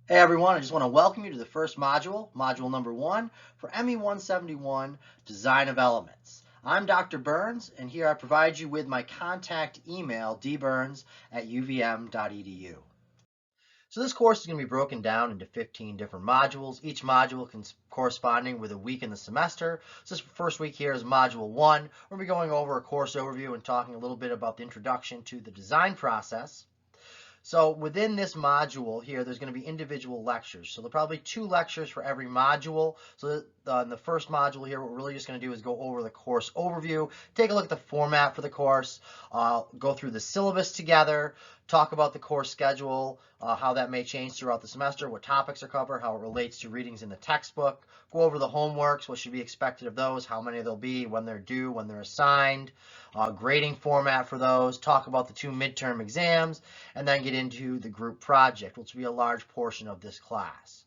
Hey everyone, I just want to welcome you to the first module, module number 1 for ME 171, Design of Elements. I'm Dr. Burns, and here I provide you with my contact email, dburns@uvm.edu. So this course is going to be broken down into 15 different modules, each module corresponding with a week in the semester. So this first week here is module 1. We're going to be going over a course overview and talking a little bit about the introduction to the design process. So within this module here, there's going to be individual lectures. So there'll probably 2 lectures for every module. So in the first module here, what we're really just going to do is go over the course overview, take a look at the format for the course, go through the syllabus together, talk about the course schedule, how that may change throughout the semester, what topics are covered, how it relates to readings in the textbook, go over the homeworks, what should be expected of those, how many there'll be, when they're due, when they're assigned, grading format for those, talk about the 2 midterm exams, and then get into the group project, which will be a large portion of this class.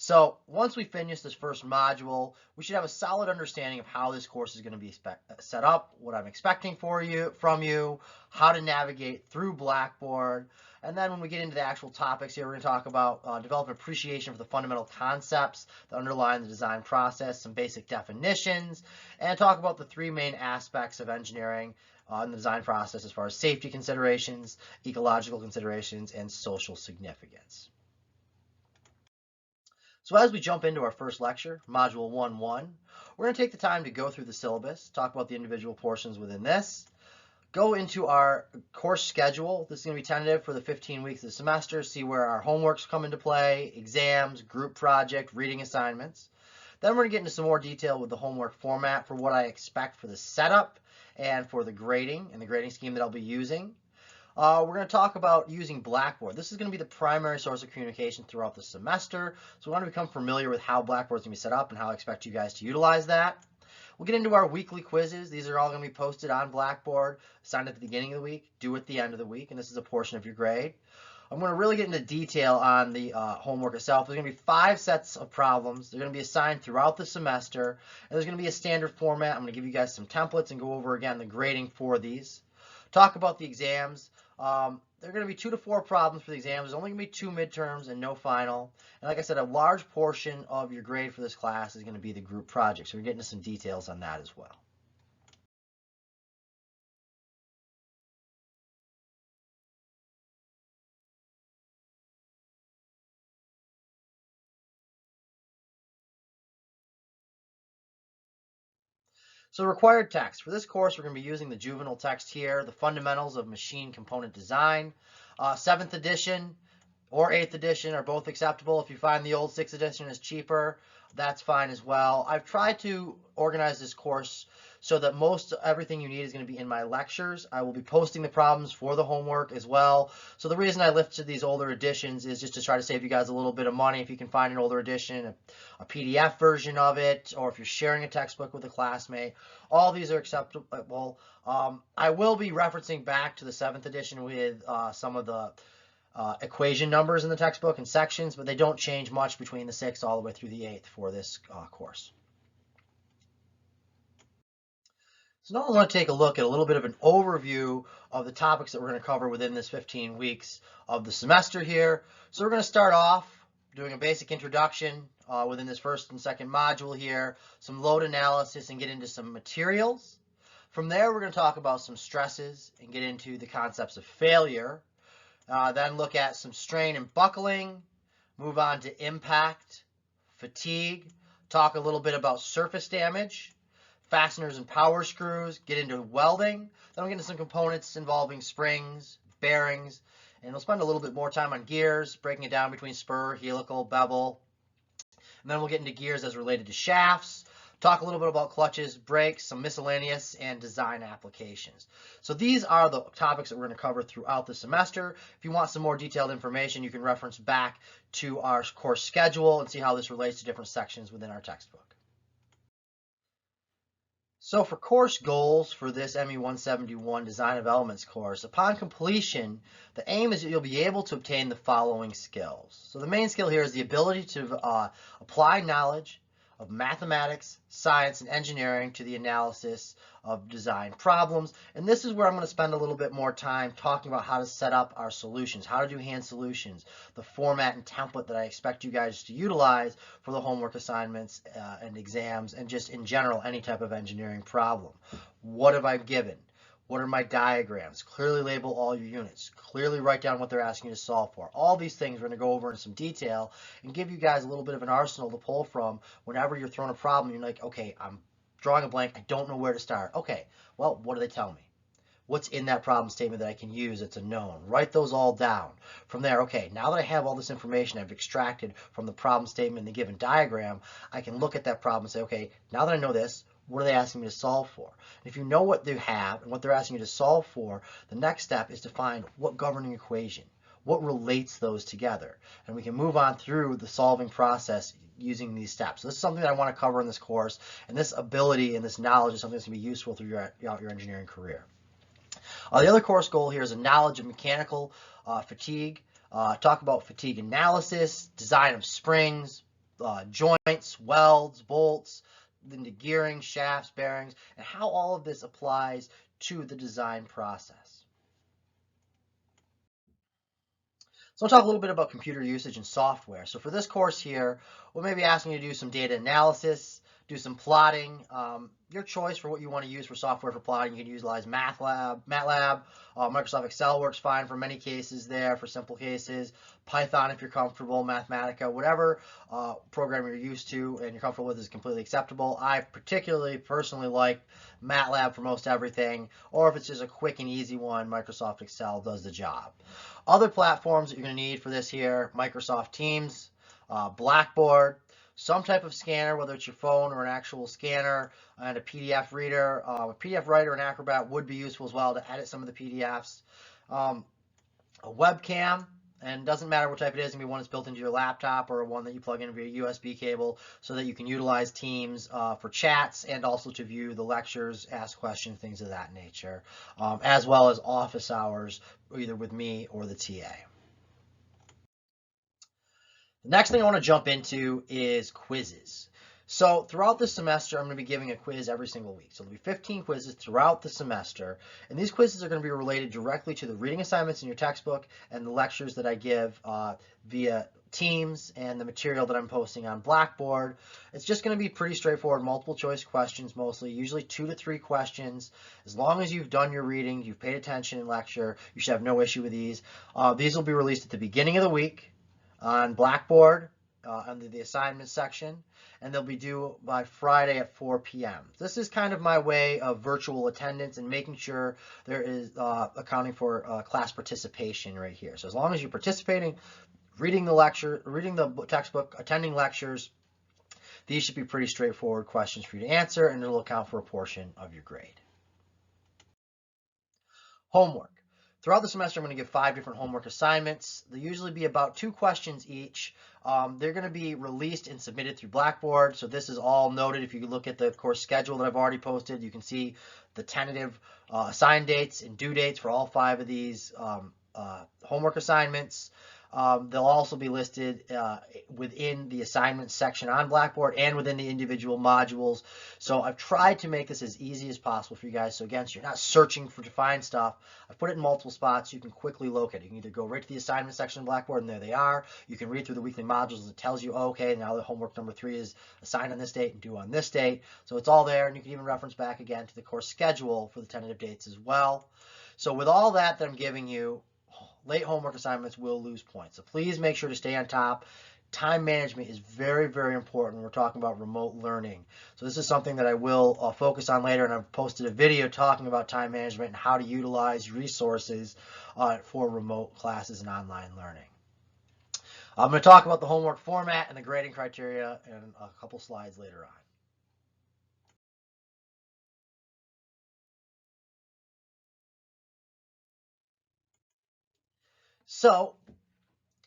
So once we finish this first module, we should have a solid understanding of how this course is going to be set up, what I'm expecting from you, how to navigate through Blackboard. And then when we get into the actual topics here, we're going to talk about develop appreciation for the fundamental concepts that underlie the design process, some basic definitions, and talk about the 3 main aspects of engineering in the design process as far as safety considerations, ecological considerations, and social significance. So as we jump into our first lecture, Module 1.1, we're going to take the time to go through the syllabus, talk about the individual portions within this, go into our course schedule. This is going to be tentative for the 15 weeks of the semester, see where our homeworks come into play, exams, group project, reading assignments. Then we're going to get into some more detail with the homework format for what I expect for the setup and for the grading and the grading scheme that I'll be using. We're going to talk about using Blackboard. This is going to be the primary source of communication throughout the semester. So we want to become familiar with how Blackboard is going to be set up and how I expect you guys to utilize that. We'll get into our weekly quizzes. These are all going to be posted on Blackboard, assigned at the beginning of the week, due at the end of the week, and this is a portion of your grade. I'm going to really get into detail on the homework itself. There's going to be 5 sets of problems. They're going to be assigned throughout the semester, and there's going to be a standard format. I'm going to give you guys some templates and go over again the grading for these. Talk about the exams. There are going to be 2 to 4 problems for the exams. There's only going to be 2 midterms and no final. And like I said, a large portion of your grade for this class is going to be the group project. So we're getting into some details on that as well. So required text. For this course, we're going to be using the juvenile text here, the fundamentals of machine component design. 7th edition or 8th edition are both acceptable. If you find the old 6th edition is cheaper, that's fine as well. I've tried to organize this course so that most everything you need is going to be in my lectures. I will be posting the problems for the homework as well. So the reason I listed these older editions is just to try to save you guys a little bit of money. If you can find an older edition, a PDF version of it, or if you're sharing a textbook with a classmate, all these are acceptable. I will be referencing back to the 7th edition with some of the equation numbers in the textbook and sections, but they don't change much between the 6th all the way through the 8th for this course. So now I want to take a look at a little bit of an overview of the topics that we're going to cover within this 15 weeks of the semester here. So we're going to start off doing a basic introduction within this first and second module here, some load analysis and get into some materials. From there, we're going to talk about some stresses and get into the concepts of failure. Then look at some strain and buckling, move on to impact, fatigue, talk a little bit about surface damage, fasteners and power screws, get into welding, then we'll get into some components involving springs, bearings, and we'll spend a little bit more time on gears, breaking it down between spur, helical, bevel, and then we'll get into gears as related to shafts, talk a little bit about clutches, brakes, some miscellaneous, and design applications. So these are the topics that we're going to cover throughout the semester. If you want some more detailed information, you can reference back to our course schedule and see how this relates to different sections within our textbook. So for course goals for this ME 171 Design of Elements course, upon completion, the aim is that you'll be able to obtain the following skills. So the main skill here is the ability to apply knowledge of mathematics, science, and engineering to the analysis of design problems. And this is where I'm going to spend a little bit more time talking about how to set up our solutions, how to do hand solutions, the format and template that I expect you guys to utilize for the homework assignments and exams, and just in general, any type of engineering problem. What have I given? What are my diagrams? Clearly label all your units. Clearly write down what they're asking you to solve for. All these things we're going to go over in some detail and give you guys a little bit of an arsenal to pull from whenever you're thrown a problem. You're like, okay, I'm drawing a blank. I don't know where to start. Okay, well, what do they tell me? What's in that problem statement that I can use that's a known? Write those all down. From there, okay, now that I have all this information I've extracted from the problem statement and the given diagram, I can look at that problem and say, okay, now that I know this, what are they asking me to solve for? And if you know what they have and what they're asking you to solve for, the next step is to find what governing equation, what relates those together. And we can move on through the solving process using these steps. So this is something that I want to cover in this course, and this ability and this knowledge is something that's going to be useful throughout your engineering career. The other course goal here is a knowledge of mechanical fatigue. Talk about fatigue analysis, design of springs, joints, welds, bolts, into gearing, shafts, bearings, and how all of this applies to the design process. So I'll talk a little bit about computer usage and software. So for this course here, we'll maybe asking you to do some data analysis, do some plotting. Your choice for what you want to use for software for plotting. You can utilize MATLAB. Microsoft Excel works fine for many cases there, for simple cases. Python if you're comfortable, Mathematica, whatever program you're used to and you're comfortable with is completely acceptable. I personally like MATLAB for most everything, or if it's just a quick and easy one, Microsoft Excel does the job. Other platforms that you're going to need for this here, Microsoft Teams, Blackboard, some type of scanner, whether it's your phone or an actual scanner, and a PDF reader. A PDF writer and Acrobat would be useful as well to edit some of the PDFs. A webcam, and doesn't matter what type it is, it can be one that's built into your laptop or one that you plug in via USB cable so that you can utilize Teams for chats and also to view the lectures, ask questions, things of that nature, as well as office hours, either with me or the TA. The next thing I want to jump into is quizzes. So throughout the semester, I'm going to be giving a quiz every single week. So there'll be 15 quizzes throughout the semester, and these quizzes are going to be related directly to the reading assignments in your textbook and the lectures that I give via Teams and the material that I'm posting on Blackboard. It's just going to be pretty straightforward, multiple choice questions mostly, usually 2 to 3 questions. As long as you've done your reading, you've paid attention in lecture, you should have no issue with these. These will be released at the beginning of the week on Blackboard under the assignment section, and they'll be due by Friday at 4 p.m. This is kind of my way of virtual attendance and making sure there is accounting for class participation right here. So as long as you're participating, reading the lecture, reading the textbook, attending lectures, these should be pretty straightforward questions for you to answer, and it'll account for a portion of your grade. Homework. Throughout the semester, I'm going to give 5 different homework assignments. They'll usually be about 2 questions each. They're going to be released and submitted through Blackboard. So this is all noted. If you look at the course schedule that I've already posted, you can see the tentative assigned dates and due dates for all 5 of these homework assignments. They'll also be listed within the assignment section on Blackboard and within the individual modules. So I've tried to make this as easy as possible for you guys. So again, so you're not searching to find stuff. I've put it in multiple spots so you can quickly locate it. You can either go right to the assignment section of Blackboard and there they are. You can read through the weekly modules. It tells you, oh, okay, now the homework number 3 is assigned on this date and due on this date. So it's all there, and you can even reference back again to the course schedule for the tentative dates as well. So with all that I'm giving you, late homework assignments will lose points. So please make sure to stay on top. Time management is very, very important when we're talking about remote learning. So this is something that I will focus on later, and I've posted a video talking about time management and how to utilize resources for remote classes and online learning. I'm going to talk about the homework format and the grading criteria in a couple slides later on. So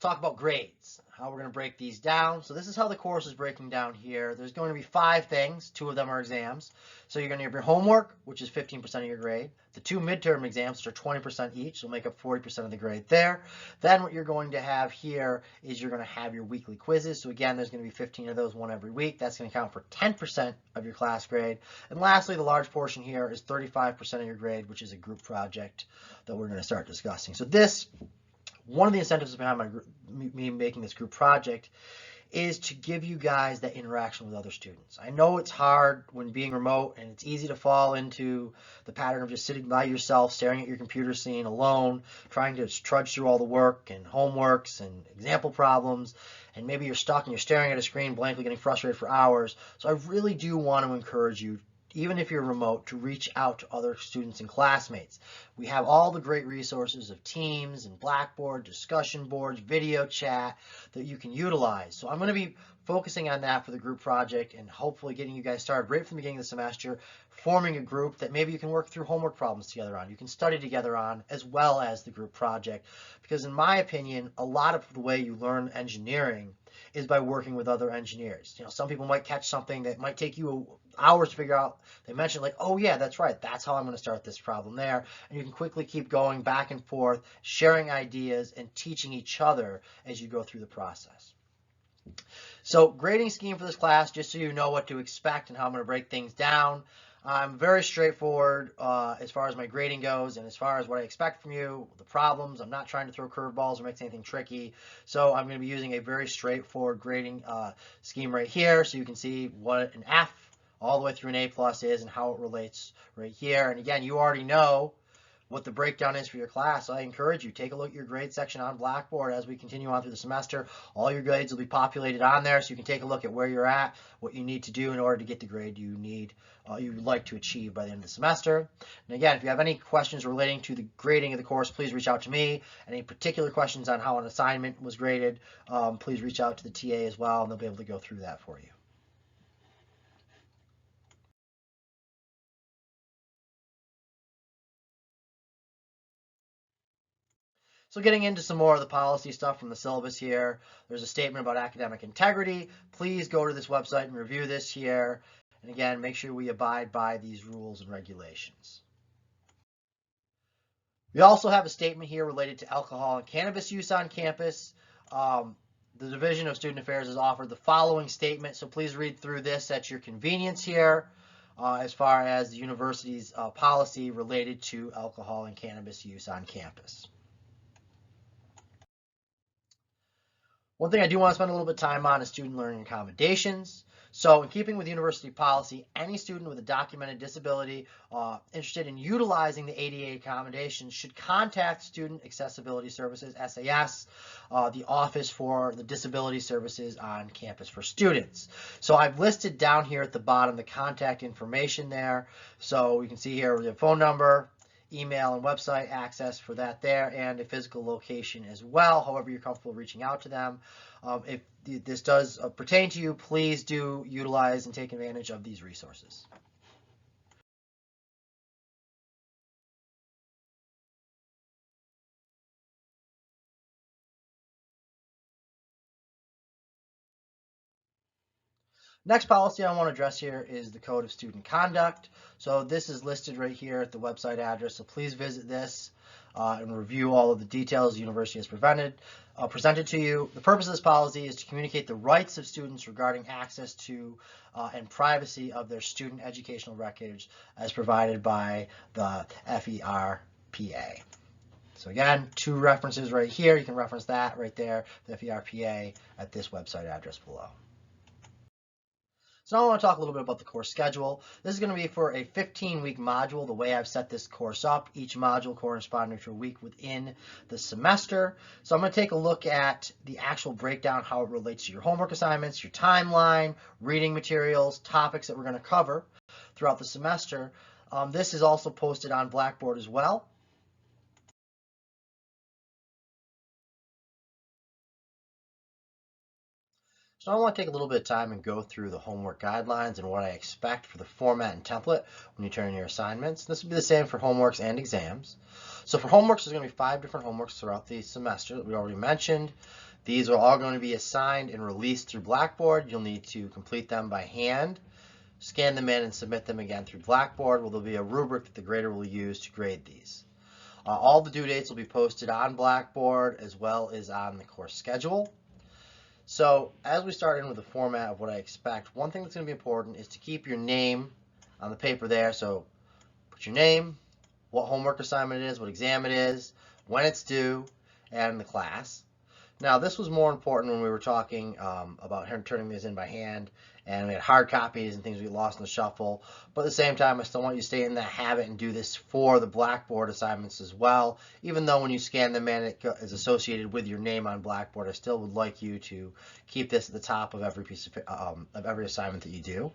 talk about grades, how we're going to break these down. So this is how the course is breaking down here. There's going to be 5 things. 2 of them are exams. So you're going to have your homework, which is 15% of your grade. The 2 midterm exams, which are 20% each, will make up 40% of the grade there. Then what you're going to have here is you're going to have your weekly quizzes. So again, there's going to be 15 of those, one every week. That's going to count for 10% of your class grade. And lastly, the large portion here is 35% of your grade, which is a group project that we're going to start discussing. So this, one of the incentives behind me making this group project is to give you guys that interaction with other students. I know it's hard when being remote, and it's easy to fall into the pattern of just sitting by yourself, staring at your computer screen alone, trying to trudge through all the work and homeworks and example problems, and maybe you're stuck and you're staring at a screen blankly, getting frustrated for hours. So I really do want to encourage you, even if you're remote, to reach out to other students and classmates. We have all the great resources of Teams and Blackboard, discussion boards, video chat that you can utilize. So I'm going to be focusing on that for the group project and hopefully getting you guys started right from the beginning of the semester, forming a group that maybe you can work through homework problems together on, you can study together on, as well as the group project. Because in my opinion, a lot of the way you learn engineering is by working with other engineers. You know, some people might catch something that might take you hours to figure out. They mentioned like, oh yeah, that's right, that's how I'm going to start this problem there. And you can quickly keep going back and forth, sharing ideas and teaching each other as you go through the process. So grading scheme for this class, just so you know what to expect and how I'm going to break things down. I'm very straightforward as far as my grading goes and as far as what I expect from you, the problems. I'm not trying to throw curveballs or make anything tricky. So I'm going to be using a very straightforward grading scheme right here, so you can see what an F all the way through an A+ is and how it relates right here. And again, you already know what the breakdown is for your class. So I encourage you, take a look at your grade section on Blackboard as we continue on through the semester. All your grades will be populated on there, so you can take a look at where you're at, what you need to do in order to get the grade you need, you'd like to achieve by the end of the semester. And again, if you have any questions relating to the grading of the course, please reach out to me. Any particular questions on how an assignment was graded, please reach out to the TA as well, and they'll be able to go through that for you. So getting into some more of the policy stuff from the syllabus here, there's a statement about academic integrity. Please go to this website and review this here. And again, make sure we abide by these rules and regulations. We also have a statement here related to alcohol and cannabis use on campus. The Division of Student Affairs has offered the following statement, so please read through this at your convenience here as far as the university's policy related to alcohol and cannabis use on campus. One thing I do want to spend a little bit of time on is student learning accommodations. So in keeping with university policy, any student with a documented disability interested in utilizing the ADA accommodations should contact Student Accessibility Services, SAS, the Office for the Disability Services on campus for students. So I've listed down here at the bottom the contact information there. So you can see here the phone number, email and website access for that there, and a physical location as well, however you're comfortable reaching out to them. If this does pertain to you, please do utilize and take advantage of these resources. Next policy I want to address here is the Code of Student Conduct. So this is listed right here at the website address, so please visit this and review all of the details the university has presented to you. The purpose of this policy is to communicate the rights of students regarding access to and privacy of their student educational records as provided by the FERPA. So again, 2 references right here. You can reference that right there, the FERPA, at this website address below. So now I want to talk a little bit about the course schedule. This is going to be for a 15-week module, the way I've set this course up, each module corresponding to a week within the semester. So I'm going to take a look at the actual breakdown, how it relates to your homework assignments, your timeline, reading materials, topics that we're going to cover throughout the semester. This is also posted on Blackboard as well. So I want to take a little bit of time and go through the homework guidelines and what I expect for the format and template when you turn in your assignments. This will be the same for homeworks and exams. So for homeworks, there's going to be 5 different homeworks throughout the semester that we already mentioned. These are all going to be assigned and released through Blackboard. You'll need to complete them by hand, scan them in, and submit them again through Blackboard, where there'll be a rubric that the grader will use to grade these. All the due dates will be posted on Blackboard as well as on the course schedule. So as we start in with the format of what I expect, one thing that's going to be important is to keep your name on the paper there. So put your name, what homework assignment it is, what exam it is, when it's due, and the class. Now, this was more important when we were talking about turning these in by hand, and we had hard copies and things we lost in the shuffle. But at the same time, I still want you to stay in that habit and do this for the Blackboard assignments as well. Even though when you scan them in, it is associated with your name on Blackboard, I still would like you to keep this at the top of every piece of every assignment that you do.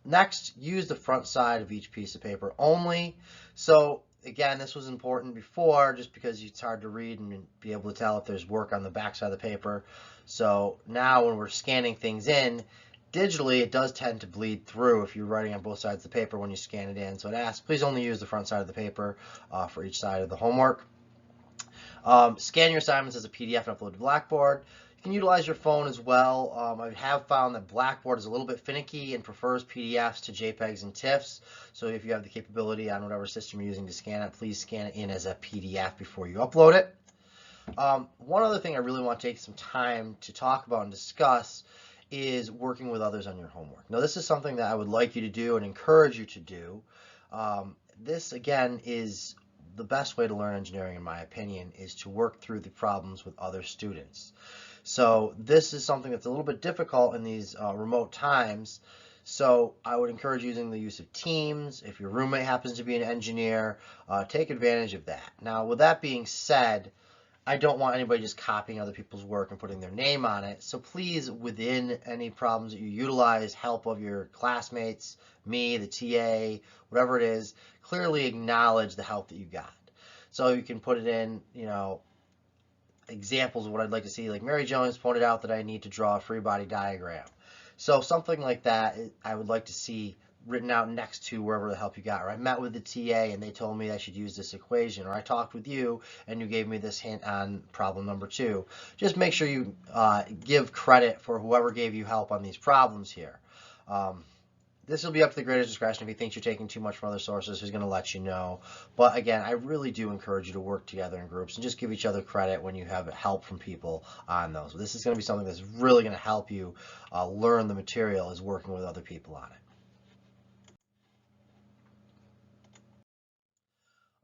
Next, use the front side of each piece of paper only. So again, this was important before just because it's hard to read and be able to tell if there's work on the back side of the paper. So now when we're scanning things in, digitally it does tend to bleed through if you're writing on both sides of the paper when you scan it in. So it asks, please only use the front side of the paper for each side of the homework. Scan your assignments as a PDF and upload to Blackboard. You can utilize your phone as well. I have found that Blackboard is a little bit finicky and prefers PDFs to JPEGs and TIFFs. So if you have the capability on whatever system you're using to scan it, please scan it in as a PDF before you upload it. One other thing I really want to take some time to talk about and discuss is working with others on your homework. Now, this is something that I would like you to do and encourage you to do. This, again, is the best way to learn engineering, in my opinion, is to work through the problems with other students. So this is something that's a little bit difficult in these remote times. So I would encourage using the use of Teams. If your roommate happens to be an engineer, take advantage of that. Now, with that being said, I don't want anybody just copying other people's work and putting their name on it. So please, within any problems that you utilize help of your classmates, me, the TA, whatever it is, clearly acknowledge the help that you got. So you can put it in, examples of what I'd like to see. Like Mary Jones pointed out that I need to draw a free body diagram. So something like that I would like to see written out next to wherever the help you got. Or I met with the TA and they told me I should use this equation. Or I talked with you and you gave me this hint on problem number 2. Just make sure you give credit for whoever gave you help on these problems here. This will be up to the grader's discretion. If he thinks you're taking too much from other sources, he's going to let you know. But again, I really do encourage you to work together in groups and just give each other credit when you have help from people on those. This is going to be something that's really going to help you learn the material, is working with other people on it.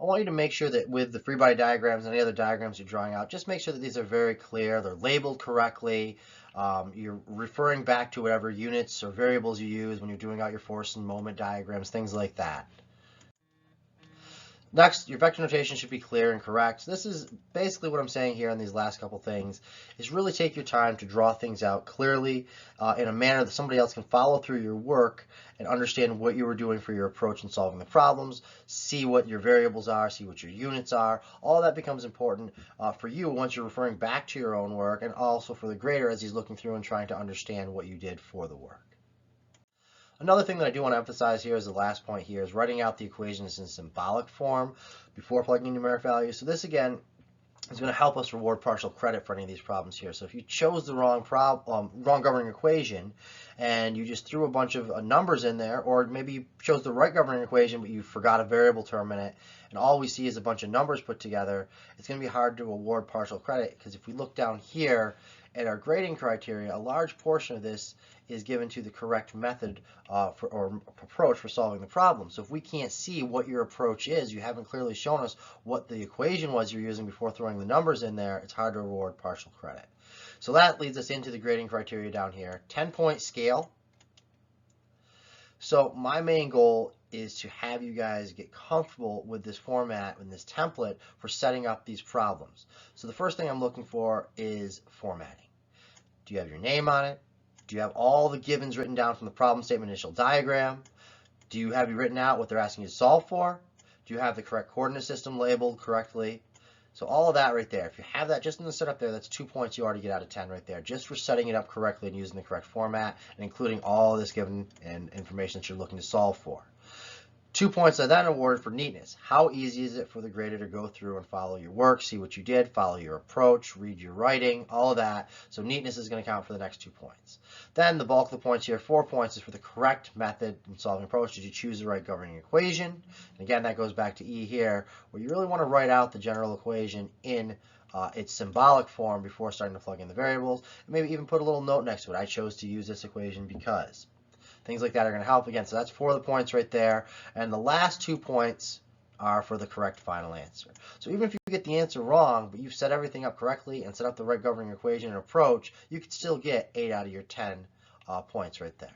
I want you to make sure that with the free body diagrams and any other diagrams you're drawing out, just make sure that these are very clear, they're labeled correctly, you're referring back to whatever units or variables you use when you're doing out your force and moment diagrams, things like that. Next, your vector notation should be clear and correct. This is basically what I'm saying here in these last couple things, is really take your time to draw things out clearly in a manner that somebody else can follow through your work and understand what you were doing for your approach in solving the problems, see what your variables are, see what your units are. All that becomes important for you once you're referring back to your own work, and also for the grader as he's looking through and trying to understand what you did for the work. Another thing that I do want to emphasize here as the last point here is writing out the equations in symbolic form before plugging in numeric values. So this again is going to help us reward partial credit for any of these problems here. So if you chose the wrong governing equation and you just threw a bunch of numbers in there, or maybe you chose the right governing equation but you forgot a variable term in it, and all we see is a bunch of numbers put together, it's going to be hard to award partial credit, because if we look down here at our grading criteria, a large portion of this is given to the correct method or approach for solving the problem. So if we can't see what your approach is, you haven't clearly shown us what the equation was you're using before throwing the numbers in there, it's hard to award partial credit. So that leads us into the grading criteria down here. 10-point scale. So my main goal is to have you guys get comfortable with this format and this template for setting up these problems. So the first thing I'm looking for is formatting. Do you have your name on it? Do you have all the givens written down from the problem statement initial diagram? Do you have written out what they're asking you to solve for? Do you have the correct coordinate system labeled correctly? So all of that right there, if you have that just in the setup there, that's 2 points you already get out of 10 right there, just for setting it up correctly and using the correct format and including all this given and information that you're looking to solve for. 2 points are then awarded for neatness. How easy is it for the grader to go through and follow your work, see what you did, follow your approach, read your writing, all of that. So neatness is going to count for the next 2 points. Then the bulk of the points here, 4 points, is for the correct method in solving approach. Did you choose the right governing equation? And again, that goes back to E here, where you really want to write out the general equation in its symbolic form before starting to plug in the variables. And maybe even put a little note next to it. I chose to use this equation because. Things like that are going to help again. So that's 4 of the points right there. And the last 2 points are for the correct final answer. So even if you get the answer wrong, but you've set everything up correctly and set up the right governing equation and approach, you could still get 8 out of your 10 points right there.